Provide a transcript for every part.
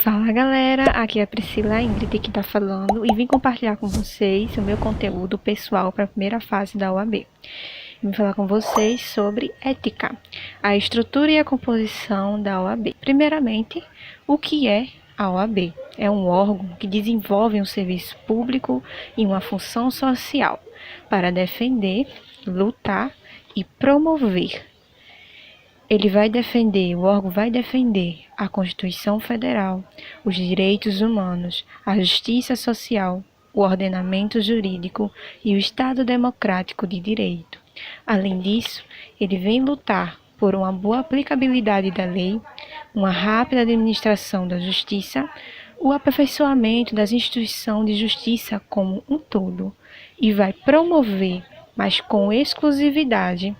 Fala galera, aqui é a Priscila Ingrid que está falando e vim compartilhar com vocês o meu conteúdo pessoal para a primeira fase da OAB. Vim falar com vocês sobre ética, a estrutura e a composição da OAB. Primeiramente, o que é a OAB? É um órgão que desenvolve um serviço público e uma função social para defender, lutar e promover. O órgão vai defender a Constituição Federal, os direitos humanos, a justiça social, o ordenamento jurídico e o Estado democrático de direito. Além disso, ele vem lutar por uma boa aplicabilidade da lei, uma rápida administração da justiça, o aperfeiçoamento das instituições de justiça como um todo, e vai promover, mas com exclusividade,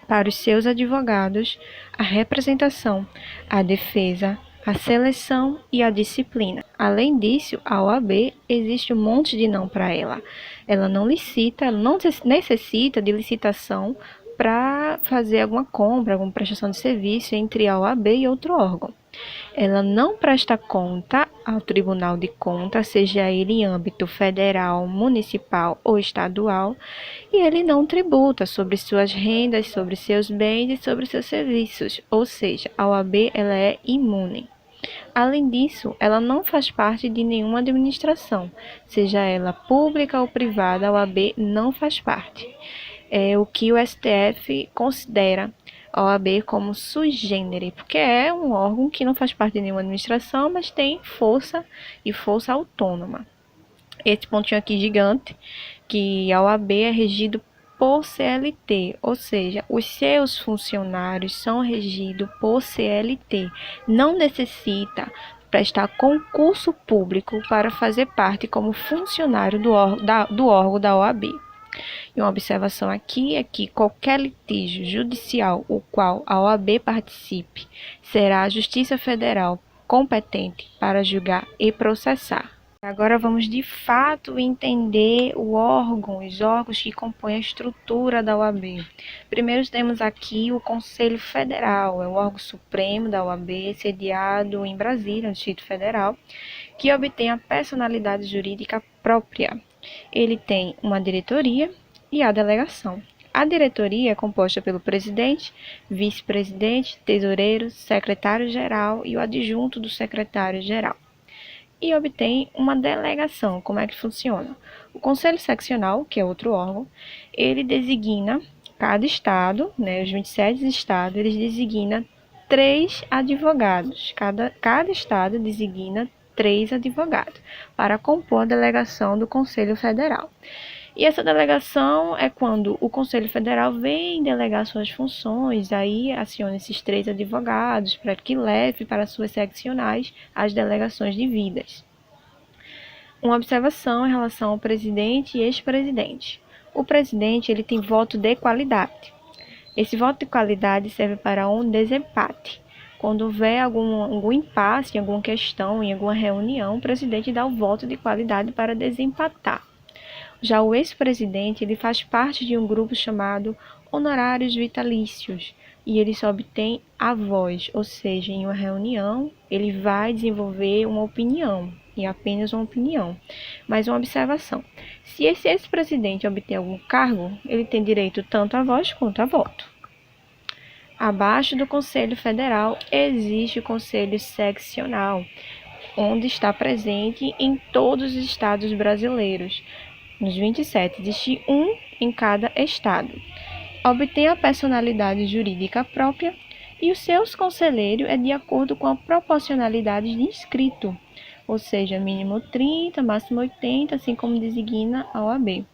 para os seus advogados, a representação, a defesa, a seleção e a disciplina. Além disso, a OAB existe um monte de não para ela. Ela não licita, ela não necessita de licitação para fazer alguma compra, alguma prestação de serviço entre a OAB e outro órgão. Ela não presta conta ao Tribunal de Contas, seja ele em âmbito federal, municipal ou estadual, e ele não tributa sobre suas rendas, sobre seus bens e sobre seus serviços, ou seja, a OAB ela é imune. Além disso, ela não faz parte de nenhuma administração, seja ela pública ou privada, a OAB não faz parte. É o que o STF considera a OAB como sui generis, porque é um órgão que não faz parte de nenhuma administração, mas tem força e força autônoma. Esse pontinho aqui gigante, que a OAB é regido por CLT, ou seja, os seus funcionários são regidos por CLT. Não necessita prestar concurso público para fazer parte como funcionário do órgão da OAB. E uma observação aqui é que qualquer litígio judicial o qual a OAB participe será a Justiça Federal competente para julgar e processar. Agora vamos de fato entender os órgãos que compõem a estrutura da OAB. Primeiro temos aqui o Conselho Federal, é o órgão supremo da OAB, sediado em Brasília, no Distrito Federal, que obtém a personalidade jurídica própria. Ele tem uma diretoria e a delegação. A diretoria é composta pelo presidente, vice-presidente, tesoureiro, secretário-geral e o adjunto do secretário-geral. E obtém uma delegação. Como é que funciona? O Conselho Seccional, que é outro órgão, ele designa cada estado, os 27 estados, eles designam 3 advogados. Cada estado designa 3 advogados para compor a delegação do Conselho Federal. E essa delegação é quando o Conselho Federal vem delegar suas funções, aí aciona esses 3 advogados para que leve para suas seccionais as delegações devidas. Uma observação em relação ao presidente e ex-presidente. O presidente ele tem voto de qualidade. Esse voto de qualidade serve para um desempate. Quando houver algum impasse em alguma questão, em alguma reunião, o presidente dá o voto de qualidade para desempatar. Já o ex-presidente ele faz parte de um grupo chamado honorários vitalícios e ele só obtém a voz, ou seja, em uma reunião ele vai desenvolver uma opinião, e apenas uma opinião. Mas uma observação, se esse ex-presidente obter algum cargo, ele tem direito tanto à voz quanto a voto. Abaixo do Conselho Federal existe o Conselho Seccional, onde está presente em todos os estados brasileiros. Nos 27, existe um em cada estado. Obtém a personalidade jurídica própria e os seus conselheiros é de acordo com a proporcionalidade de inscrito, ou seja, mínimo 30, máximo 80, assim como designa a OAB.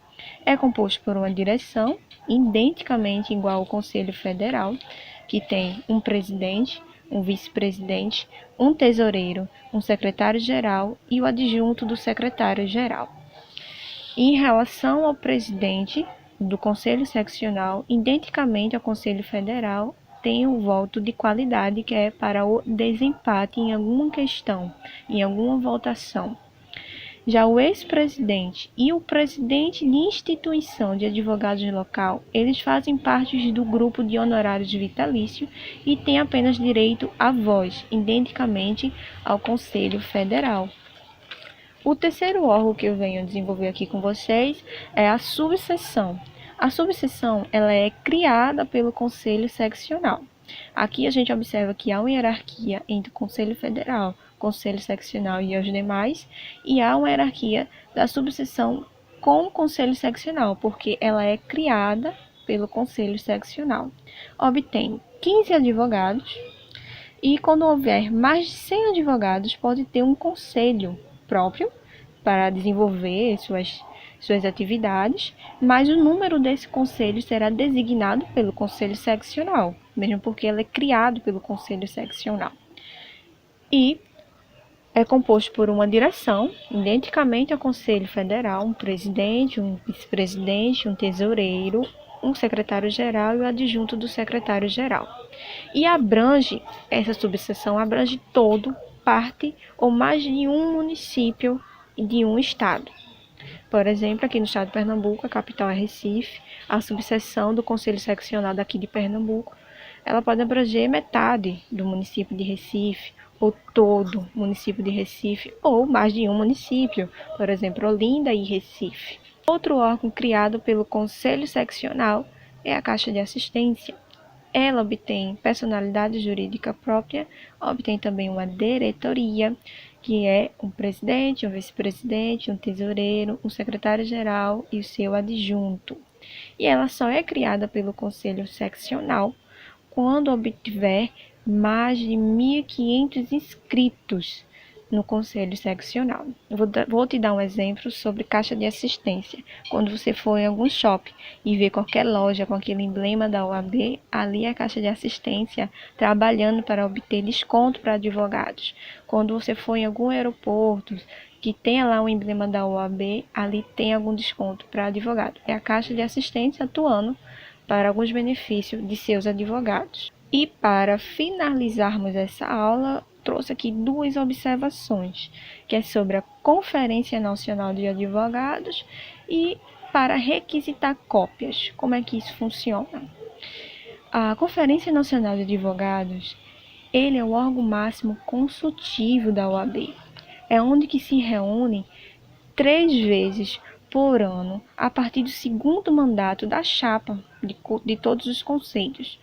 É composto por uma direção, identicamente igual ao Conselho Federal, que tem um presidente, um vice-presidente, um tesoureiro, um secretário-geral e o adjunto do secretário-geral. Em relação ao presidente do Conselho Seccional, identicamente ao Conselho Federal, tem o voto de qualidade, que é para o desempate em alguma questão, em alguma votação. Já o ex-presidente e o presidente de instituição de advogados local, eles fazem parte do grupo de honorários vitalício e têm apenas direito à voz, identicamente ao Conselho Federal. O terceiro órgão que eu venho desenvolver aqui com vocês é a subseção. A subseção ela é criada pelo Conselho Seccional. Aqui a gente observa que há uma hierarquia entre o Conselho Federal, Conselho Seccional e os demais, e há uma hierarquia da subseção com o Conselho Seccional, porque ela é criada pelo Conselho Seccional. Obtém 15 advogados e quando houver mais de 100 advogados, pode ter um conselho próprio para desenvolver suas atividades, mas o número desse conselho será designado pelo Conselho Seccional, mesmo porque ele é criado pelo Conselho Seccional. E é composto por uma direção, identicamente ao Conselho Federal, um presidente, um vice-presidente, um tesoureiro, um secretário-geral e o adjunto do secretário-geral. E essa subseção abrange todo, parte ou mais de um município de um estado. Por exemplo, aqui no estado de Pernambuco, a capital é Recife, a subseção do Conselho Seccional daqui de Pernambuco, ela pode abranger metade do município de Recife, ou todo o município de Recife, ou mais de um município, por exemplo, Olinda e Recife. Outro órgão criado pelo Conselho Seccional é a Caixa de Assistência. Ela obtém personalidade jurídica própria, obtém também uma diretoria, que é um presidente, um vice-presidente, um tesoureiro, um secretário-geral e o seu adjunto. E ela só é criada pelo Conselho Seccional quando obtiver mais de 1.500 inscritos no Conselho Seccional. Vou te dar um exemplo sobre caixa de assistência. Quando você for em algum shopping e ver qualquer loja com aquele emblema da OAB, ali é a caixa de assistência trabalhando para obter desconto para advogados. Quando você for em algum aeroporto que tenha lá um emblema da OAB, ali tem algum desconto para advogado. É a caixa de assistência atuando para alguns benefícios de seus advogados. E para finalizarmos essa aula, trouxe aqui duas observações, que é sobre a Conferência Nacional de Advogados e para requisitar cópias. Como é que isso funciona? A Conferência Nacional de Advogados, ele é o órgão máximo consultivo da OAB. É onde que se reúne 3 vezes por ano, a partir do segundo mandato da chapa de todos os conselhos.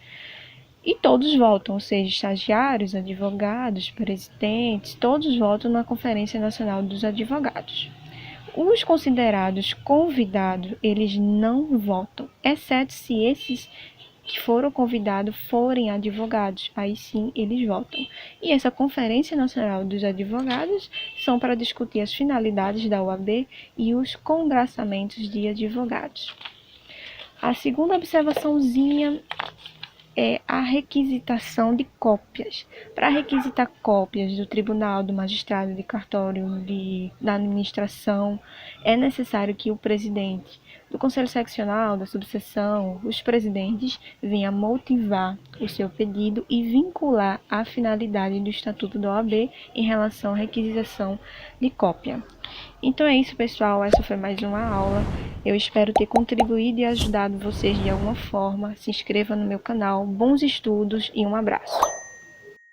E todos votam, ou seja, estagiários, advogados, presidentes, todos votam na Conferência Nacional dos Advogados. Os considerados convidados, eles não votam, exceto se esses que foram convidados forem advogados, aí sim eles votam. E essa Conferência Nacional dos Advogados são para discutir as finalidades da OAB e os congraçamentos de advogados. A segunda observaçãozinha é a requisitação de cópias. Para requisitar cópias do tribunal, do magistrado, de cartório, da administração, é necessário que o presidente do Conselho Seccional, da subseção, os presidentes venham motivar o seu pedido e vincular a finalidade do Estatuto da OAB em relação à requisição de cópia. Então é isso, pessoal. Essa foi mais uma aula. Eu espero ter contribuído e ajudado vocês de alguma forma. Se inscreva no meu canal. Bons estudos e um abraço.